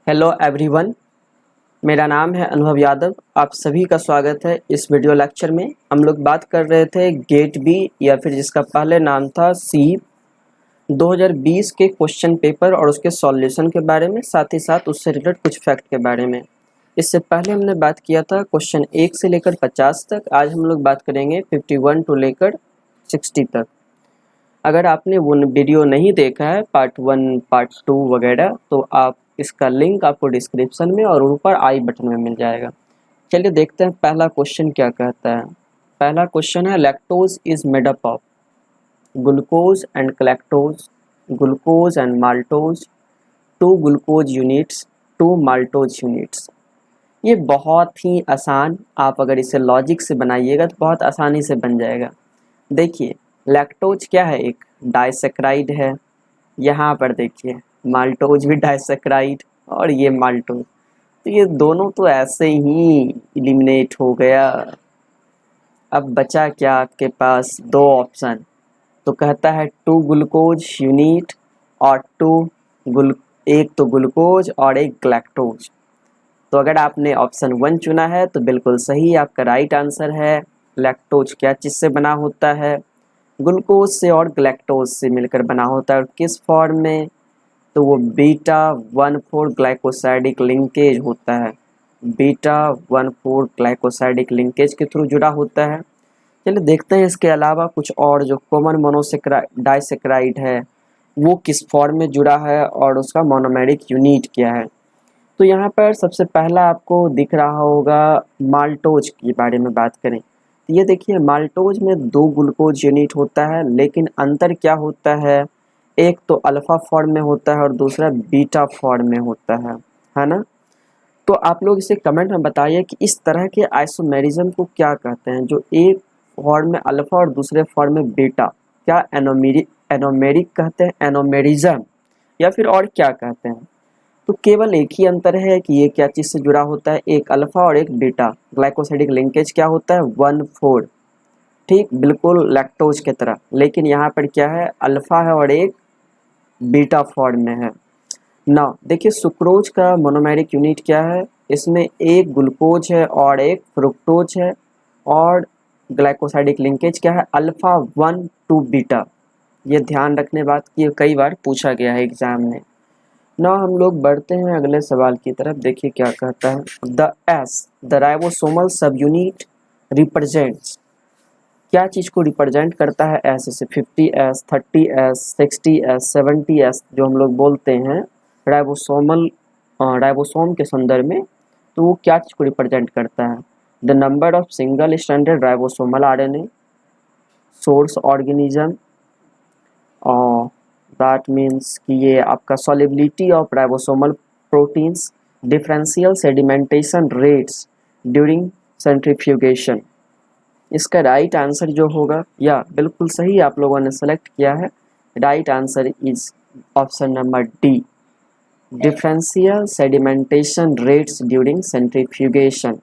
Hello everyone, मेरा नाम है अनुभव यादव। आप सभी का स्वागत है इस वीडियो लेक्चर में। हम लोग बात कर रहे थे गेट बी या फिर जिसका पहले नाम था सी 2020 के क्वेश्चन पेपर और उसके सॉल्यूशन के बारे में, साथ ही साथ उससे रिलेटेड कुछ फैक्ट के बारे में। इससे पहले हमने बात किया था क्वेश्चन 1 से लेकर 50 तक। आज हम लोग बात करेंगे 51 टू लेकर 60 तक। अगर आपने वो वीडियो नहीं देखा है पार्ट 1 पार्ट 2 वगैरह, तो आप इसका लिंक आपको डिस्क्रिप्शन में और ऊपर आई बटन में मिल जाएगा। चलिए देखते हैं पहला क्वेश्चन क्या कहता है। पहला क्वेश्चन है lactose is made up of glucose and galactose, glucose and maltose, 2 glucose units, 2 maltose units. ये बहुत ही आसान, आप अगर इसे लॉजिक से बनाइएगा तो बहुत आसानी से बन जाएगा। देखिए लैक्टोज क्या है, एक डाइसेक्राइड है। यहाँ पर देखिए माल्टोज भी डाइसेक्राइड और ये माल्टोज, तो ये दोनों तो ऐसे ही इलिमिनेट हो गया। अब बचा क्या आपके पास, दो ऑप्शन। तो कहता है 2 ग्लूकोज यूनिट और एक तो ग्लूकोज और एक ग्लैक्टोज। तो अगर आपने ऑप्शन 1 चुना है तो बिल्कुल सही, आपका राइट आंसर है। लैक्टोज क्या चीज़ से बना होता है, ग्लूकोज से और ग्लैक्टोज से मिलकर बना होता है। और किस फॉर्म में, तो वो बीटा 1,4 ग्लाइकोसाइडिक लिंकेज होता है। बीटा 1,4 ग्लाइकोसाइडिक लिंकेज के थ्रू जुड़ा होता है। चलिए देखते हैं इसके अलावा कुछ और जो कॉमन डाइसेक्राइड है वो किस फॉर्म में जुड़ा है और उसका मोनोमेरिक यूनिट क्या है। तो यहाँ पर सबसे पहला आपको दिख रहा होगा माल्टोज के बारे में बात करें। ये देखिए माल्टोज में 2 ग्लूकोज यूनिट होता है, लेकिन अंतर क्या होता है, एक तो अल्फा फॉर्म में होता है और दूसरा बीटा फॉर्म में होता है ना। तो आप लोग इसे कमेंट में बताइए कि इस तरह के आइसोमेरिज्म को क्या कहते हैं, जो एक फॉर्म में अल्फा और दूसरे फॉर्म में बीटा। क्या एनोमेरिक कहते हैं, एनोमेरिज्म, या फिर और क्या कहते हैं। तो केवल एक ही अंतर है कि ये क्या चीज़ से जुड़ा होता है, एक अल्फा और एक बीटा। ग्लाइकोसाइडिक लिंकेज क्या होता है, 1,4, ठीक बिल्कुल लैक्टोज की तरह। लेकिन यहाँ पर क्या है, अल्फा है और एक बीटा फॉर्म में है ना। देखिए सुक्रोज का मोनोमेरिक यूनिट क्या है, इसमें एक ग्लूकोज है और एक फ्रुक्टोज है। और ग्लाइकोसाइडिक लिंकेज क्या है, अल्फा 1 टू बीटा। ये ध्यान रखने बात की कई बार पूछा गया है एग्जाम में ना। हम लोग बढ़ते हैं अगले सवाल की तरफ। देखिए क्या कहता है, द राइबोसोमल सब यूनिट रिप्रेजेंट्स। क्या चीज़ को रिप्रेजेंट करता है एस से, 50S, 30S, 60S, 70S जो हम लोग बोलते हैं राइबोसोम के संदर्भ में, तो वो क्या चीज़ को रिप्रेजेंट करता है। The number of single standard ribosomal RNA, source organism, और दैट मीन्स कि ये आपका solubility of ribosomal proteins, differential sedimentation rates during centrifugation. इसका राइट आंसर जो होगा, या बिल्कुल सही आप लोगों ने सेलेक्ट किया है, right answer is option number D, differential sedimentation rates during centrifugation.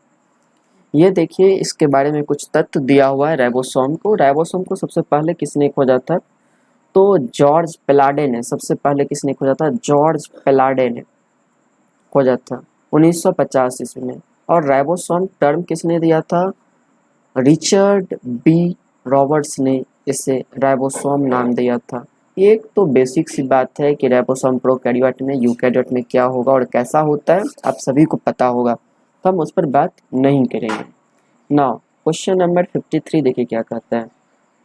ये देखिए इसके बारे में कुछ तथ्य दिया हुआ है। राइबोसोम को सबसे पहले किसने खोजा था, तो जॉर्ज पेलाडे ने। सबसे पहले किसने खोजा था, जॉर्ज पेलाडे ने खोजा था 1950 ईस्वी में। और राइबोसोम टर्म किसने दिया था, रिचर्ड बी रॉबर्ट्स ने इसे राइबोसोम नाम दिया था। एक तो बेसिक सी बात है कि राइबोसोम प्रोकैरियोट में, यूकैरियोट में क्या होगा और कैसा होता है, आप सभी को पता होगा, तो हम उस पर बात नहीं करेंगे। नाउ क्वेश्चन नंबर 53 देखिए क्या कहता है।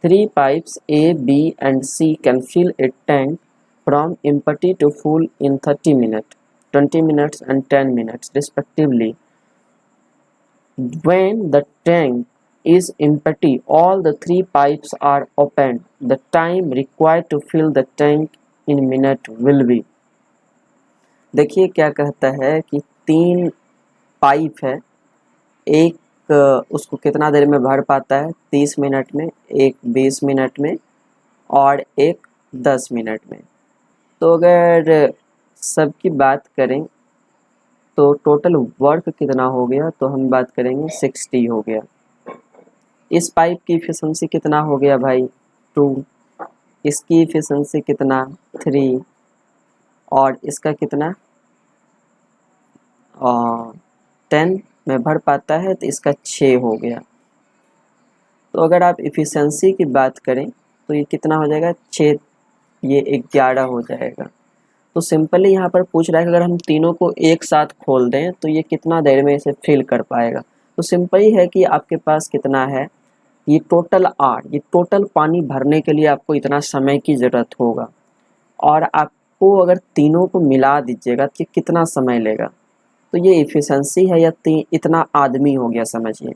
3 pipes A, B and C can fill a tank from empty to full in 30 minutes, 20 minutes and 10 minutes respectively. When the tank is empty, all the 3 pipes are opened. The time required to fill the tank in minute will be। देखिए क्या कहता है कि 3 pipe है, एक उसको कितना देर में भर पाता है, 30 मिनट में, एक 20 मिनट में और एक 10 मिनट में। तो अगर सबकी बात करें तो टोटल वर्क कितना हो गया, तो हम बात करेंगे 60 हो गया। इस पाइप की इफिशिएंसी कितना हो गया भाई, 2, इसकी इफिशिएंसी कितना, 3, और इसका कितना, 10 में भर पाता है तो इसका 6 हो गया। तो अगर आप इफ़िशेंसी की बात करें तो ये कितना हो जाएगा, 6, ये 11 हो जाएगा। तो सिंपली यहाँ पर पूछ रहा है कि अगर हम तीनों को एक साथ खोल दें तो ये कितना देर में इसे फिल कर पाएगा। तो सिंपल ही है कि आपके पास कितना है, ये टोटल 8, ये टोटल पानी भरने के लिए आपको इतना समय की ज़रूरत होगा। और आपको अगर तीनों को मिला दीजिएगा तो कितना समय लेगा, तो ये इफ़िशेंसी है या इतना आदमी हो गया समझिए।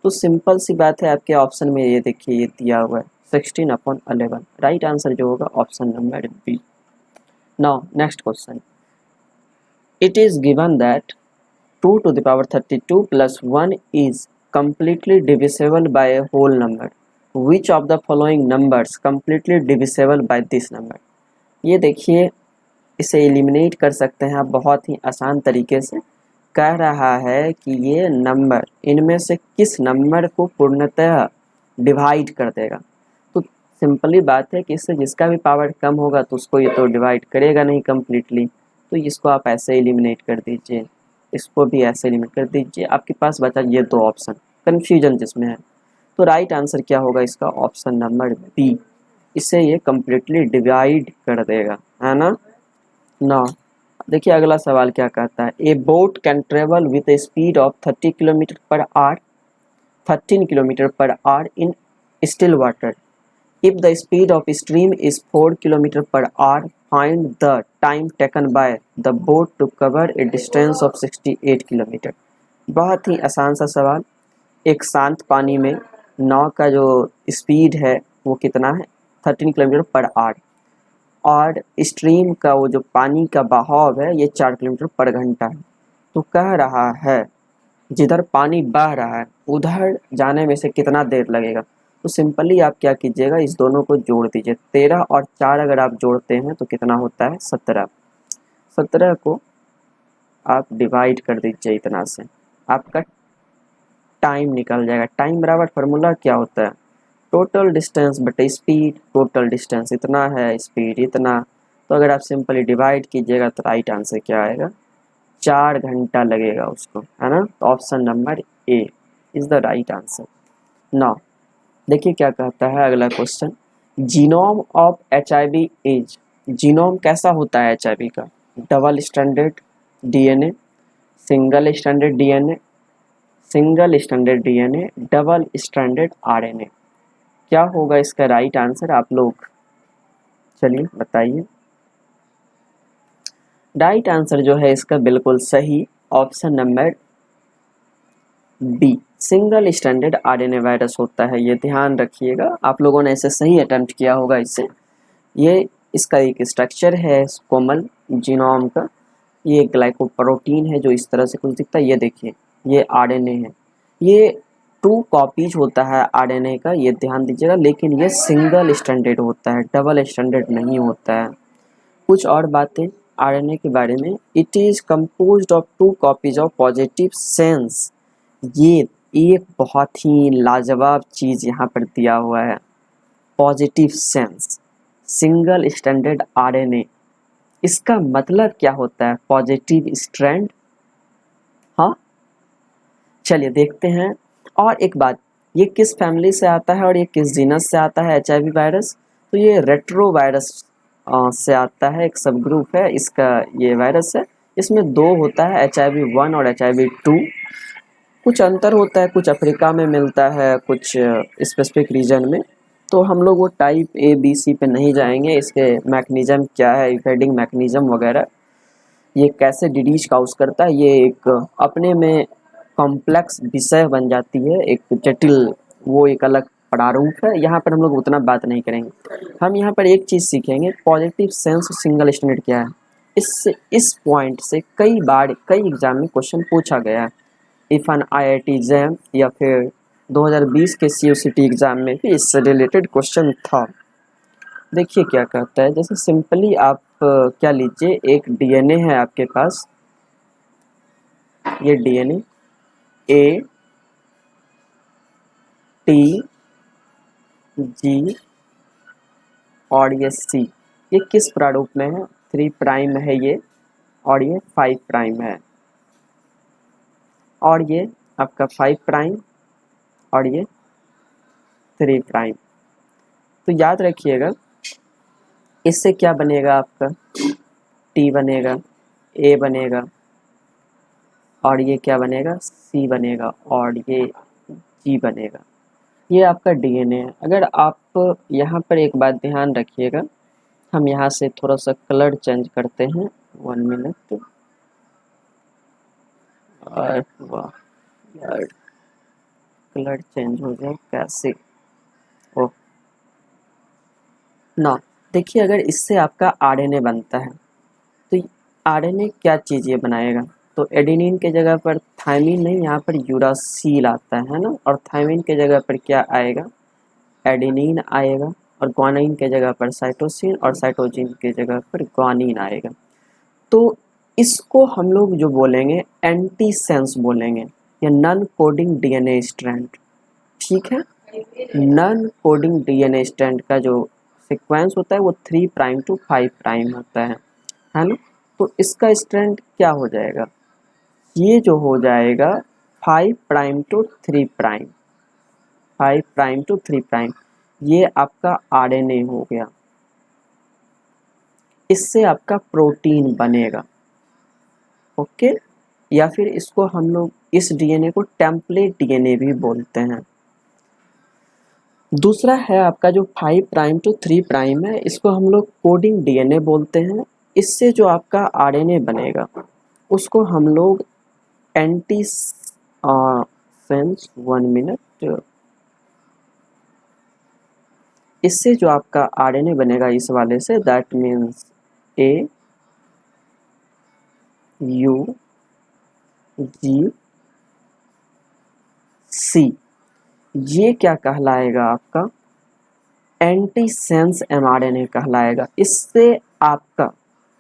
तो सिंपल सी बात है, आपके ऑप्शन में ये देखिए ये दिया हुआ है 16/11। राइट आंसर जो होगा option number B. Now next question, it is given that 2 to the power 32 plus 1 is completely divisible by a whole number. Which of the following numbers completely divisible by this number? ये देखिए, इसे eliminate कर सकते हैं आप बहुत ही आसान तरीके से। कह रहा है कि ये नंबर इनमें से किस नंबर को पूर्णतः डिवाइड कर देगा। तो सिंपली बात है कि इससे जिसका भी पावर कम होगा तो उसको ये तो डिवाइड करेगा नहीं कम्प्लीटली, तो इसको आप ऐसे एलिमिनेट कर दीजिए, इसको भी ऐसे एलिमिनेट कर दीजिए। आपके पास बचा ये 2 ऑप्शन, कन्फ्यूजन जिसमें है। तो राइट आंसर क्या होगा इसका, ऑप्शन नंबर बी, इसे ये कम्प्लीटली डिवाइड कर देगा, है ना। ना देखिए अगला सवाल क्या कहता है, a boat can travel with a speed of 30 kilometre per hour 13 kilometre per hour in still water. If the speed of stream is 4 kilometre per hour, find the time taken by the boat to cover a distance of 68 kilometre. बहुत ही आसान सा सवाल। एक शांत पानी में नाव का जो स्पीड है वो कितना है, 13 किलोमीटर पर आवर, और स्ट्रीम का वो जो पानी का बहाव है ये 4 किलोमीटर पर घंटा है। तो कह रहा है जिधर पानी बह रहा है उधर जाने में से कितना देर लगेगा। तो सिंपली आप क्या कीजिएगा, इस दोनों को जोड़ दीजिए। 13 और 4 अगर आप जोड़ते हैं तो कितना होता है, 17। 17 को आप डिवाइड कर दीजिए इतना से, आपका टाइम निकल जाएगा। टाइम बराबर फार्मूला क्या होता है, टोटल डिस्टेंस बटे स्पीड। टोटल डिस्टेंस इतना है, स्पीड इतना। तो अगर आप सिंपली डिवाइड कीजिएगा तो राइट आंसर क्या आएगा, 4 घंटा लगेगा उसको, है ना। तो option number A is the right answer. Now देखिए क्या कहता है अगला question, genome of HIV is, genome कैसा होता है HIV का, double standard DNA, single standard DNA, single standard DNA, double standard RNA। क्या होगा इसका राइट आंसर, आप लोग चलिए बताइए। राइट आंसर जो है इसका बिल्कुल सही, option number B, single standard RNA virus होता है। ये ध्यान रखिएगा, आप लोगों ने इसे सही अटेम्प्ट किया होगा। इससे ये इसका एक स्ट्रक्चर है कोमल जीनोम का, ये ग्लाइकोप्रोटीन है जो इस तरह से कुछ दिखता है। ये देखिए ये RNA है, ये 2 कॉपीज होता है RNA का, ये ध्यान दीजिएगा। लेकिन ये सिंगल स्टैंडर्ड होता है, डबल स्टैंडर्ड नहीं होता है। कुछ और बातें RNA के बारे में, it is composed of 2 copies of positive sense. ये एक बहुत ही लाजवाब चीज़ यहाँ पर दिया हुआ है, positive sense, single standard RNA। इसका मतलब क्या होता है, पॉजिटिव स्ट्रैंड। हाँ चलिए देखते हैं। और एक बात, ये किस फैमिली से आता है और ये किस जीनस से आता है HIV वायरस, तो ये रेट्रो वायरस से आता है, एक सब ग्रुप है इसका ये वायरस है। इसमें 2 होता है, HIV-1 और HIV-2। कुछ अंतर होता है, कुछ अफ्रीका में मिलता है, कुछ स्पेसिफिक रीजन में। तो हम लोग वो टाइप ABC पे नहीं जाएंगे, इसके मैकेनिज़्म क्या है, इफेडिंग मैकेनिज़्म वगैरह, ये कैसे डिडीज काउज करता है, ये एक अपने में कॉम्प्लेक्स विषय बन जाती है, एक जटिल, वो एक अलग प्रारूप है। यहाँ पर हम लोग उतना बात नहीं करेंगे। हम यहाँ पर एक चीज़ सीखेंगे, पॉजिटिव सेंस सिंगल स्टैंडर्ड क्या है। इस पॉइंट से कई बार कई एग्जाम में क्वेश्चन पूछा गया है। इफ़न IIT एग्जाम या फिर 2020 के CUCT एग्ज़ाम में भी इससे रिलेटेड क्वेश्चन था। देखिए क्या कहता है, जैसे सिंपली आप क्या लीजिए, एक DNA है आपके पास, ये DNA A T G और ये C, ये किस प्रारूप में है, 3 प्राइम है ये और ये 5 प्राइम है। और ये आपका 5 प्राइम और ये 3 प्राइम। तो याद रखिएगा इससे क्या बनेगा, आपका T बनेगा, A बनेगा और ये क्या बनेगा, C बनेगा और ये G बनेगा। ये आपका DNA है। अगर आप यहाँ पर एक बात ध्यान रखिएगा, हम यहाँ से थोड़ा सा कलर चेंज करते हैं, 1 मिनट। और वाह यार, कलर चेंज हो जाए कैसे, ओ ना। देखिए अगर इससे आपका RNA बनता है तो RNA क्या चीज़ ये बनाएगा, तो एडेनिन के जगह पर थायमिन नहीं, यहाँ पर यूरासिल आता है ना, और थायमिन के जगह पर क्या आएगा, एडेनिन आएगा, और ग्वानिन के जगह पर साइटोसिन, और साइटोसिन के जगह पर ग्वानिन आएगा। तो इसको हम लोग जो बोलेंगे एंटीसेंस बोलेंगे, या नॉन कोडिंग DNA स्ट्रैंड। ठीक है, नॉन कोडिंग DNA स्ट्रैंड का जो सीक्वेंस होता है वो 3 प्राइम टू 5 प्राइम होता है ना। तो इसका स्ट्रैंड क्या हो जाएगा, ये जो हो जाएगा 5 prime to 3 prime, 5 prime to 3 prime, ये आपका RNA हो गया। इससे आपका प्रोटीन बनेगा। ओके, या फिर इसको हम लोग इस DNA को टेम्पलेट DNA भी बोलते हैं। दूसरा है आपका जो 5 प्राइम टू 3 प्राइम है, इसको हम लोग कोडिंग DNA बोलते हैं। इससे जो आपका RNA बनेगा उसको हम लोग एंटी सेंस 1 मिनट, इससे जो आपका RNA बनेगा इस वाले से, दैट मीन्स AUG, C, ये क्या कहलाएगा, आपका एंटीसेंस mRNA कहलाएगा। इससे आपका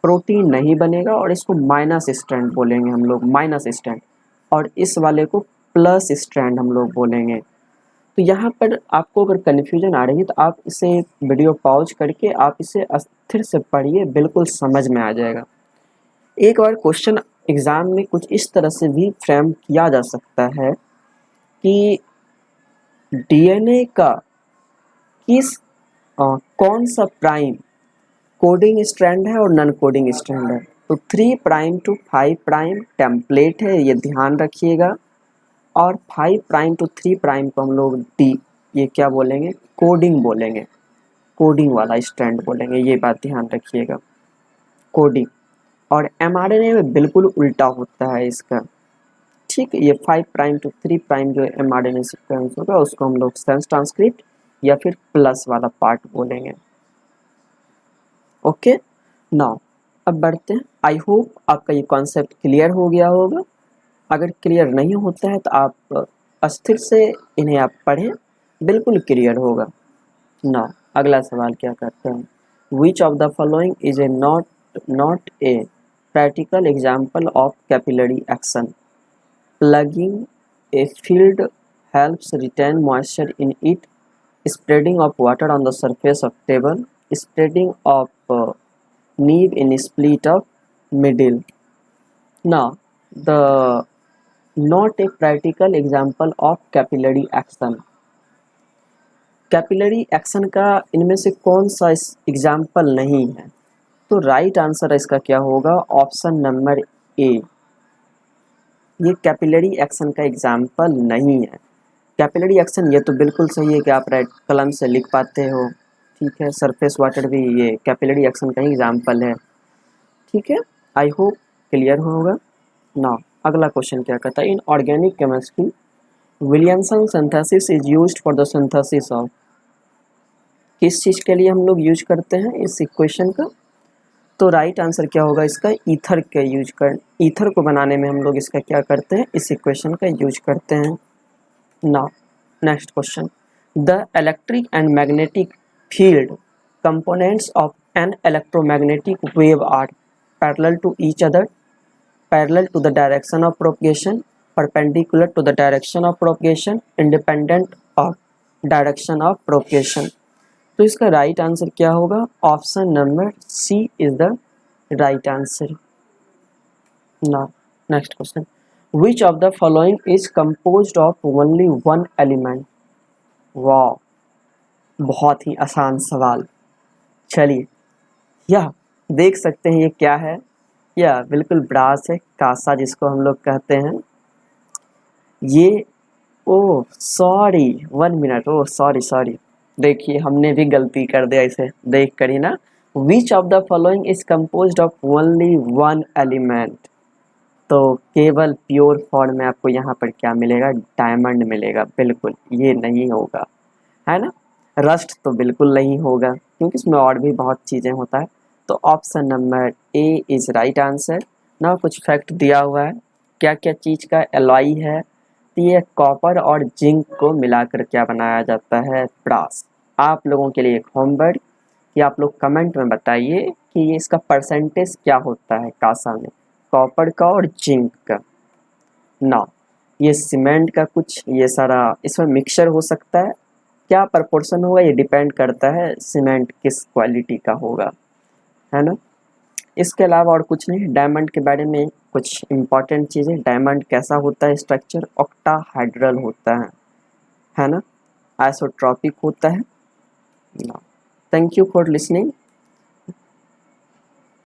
प्रोटीन नहीं बनेगा और इसको माइनस स्ट्रैंड बोलेंगे हम लोग, माइनस स्ट्रैंड, और इस वाले को प्लस स्ट्रैंड हम लोग बोलेंगे। तो यहाँ पर आपको अगर कन्फ्यूजन आ रही है तो आप इसे वीडियो पॉज करके आप इसे अस्थिर से पढ़िए, बिल्कुल समझ में आ जाएगा। एक और क्वेश्चन एग्जाम में कुछ इस तरह से भी फ्रेम किया जा सकता है कि DNA का किस कौन सा प्राइम कोडिंग स्ट्रैंड है और नॉन कोडिंग स्ट्रैंड है। तो 3 प्राइम टू 5 प्राइम टेम्पलेट है, ये ध्यान रखिएगा, और 5 प्राइम टू 3 प्राइम को हम लोग ये क्या बोलेंगे, कोडिंग बोलेंगे, कोडिंग वाला स्ट्रैंड बोलेंगे, ये बात ध्यान रखिएगा, कोडिंग। और mRNA में बिल्कुल उल्टा होता है इसका। ठीक है, ये 5 प्राइम टू 3 प्राइम जो mRNA सीक्वेंस होगा उसको हम लोग सेंस ट्रांसक्रिप्ट या फिर प्लस वाला पार्ट बोलेंगे। ओके, नाउ अब बढ़ते हैं। आई होप आपका ये कॉन्सेप्ट क्लियर हो गया होगा। अगर क्लियर नहीं होता है तो आप अस्थिर से इन्हें आप पढ़ें, बिल्कुल क्लियर होगा। नाउ अगला सवाल क्या करते हैं, विच of the following is a not a practical example of capillary action. Plugging a field helps retain moisture in it, spreading of water on the surface of table, spreading of nib in split of middle. Now the not a practical example of capillary action, capillary action का इनमें से कौन सा example नहीं है, तो right answer इसका क्या होगा, ऑप्शन नंबर ए, ये कैपिलरी एक्शन का एग्जाम्पल नहीं है। कैपिलरी एक्शन ये तो बिल्कुल सही है कि आप राइट कलम से लिख पाते हो, ठीक है, सरफेस वाटर भी ये कैपिलरी एक्शन का ही एग्जाम्पल है। ठीक है, आई होप क्लियर होगा। ना अगला क्वेश्चन क्या कहता है, in organic chemistry Williamson synthesis is used for the synthesis of, किस चीज़ के लिए हम लोग यूज करते हैं इस इक्वेशन का, तो राइट आंसर क्या होगा इसका, ईथर का यूज कर, ईथर को बनाने में हम लोग इसका क्या करते हैं, इस इक्वेशन का यूज करते हैं। Now next question, the electric and magnetic field components of an electromagnetic wave are parallel to each other, parallel to the direction of propagation, perpendicular to the direction of propagation, independent of direction of propagation. तो इसका right answer क्या होगा, option number C is the right answer. Now next question, which of the following is composed of only one element. वाह, बहुत ही आसान सवाल। चलिए, यह देख सकते हैं ये क्या है। यह बिल्कुल ब्रास है, कांसा जिसको हम लोग कहते हैं। ये oh sorry, 1 minute, oh sorry sorry, देखिए हमने भी गलती कर दिया इसे देख कर ही ना। विच of the following is composed of only one element. तो केवल प्योर फॉर्म में आपको यहाँ पर क्या मिलेगा, डायमंड मिलेगा। बिल्कुल ये नहीं होगा, है ना। रस्ट तो बिल्कुल नहीं होगा क्योंकि इसमें और भी बहुत चीज़ें होता है। तो option number A is right answer. ना कुछ फैक्ट दिया हुआ है क्या क्या चीज़ का एलॉय है। तो ये कॉपर और जिंक को मिलाकर क्या बनाया जाता है, ब्रास। आप लोगों के लिए एक होमवर्क कि आप लोग कमेंट में बताइए कि ये इसका परसेंटेज क्या होता है कांसा में, कॉपर का और जिंक का ना। ये सीमेंट का कुछ ये सारा इसमें मिक्सचर हो सकता है, क्या प्रपोर्शन होगा ये डिपेंड करता है सीमेंट किस क्वालिटी का होगा, है ना। इसके अलावा और कुछ नहीं। डायमंड के बारे में कुछ इम्पॉर्टेंट चीज़ें, डायमंड कैसा होता है स्ट्रक्चर, ऑक्टाहाइड्रल होता है ना, आइसोट्रॉपिक होता है ना। Thank you for listening.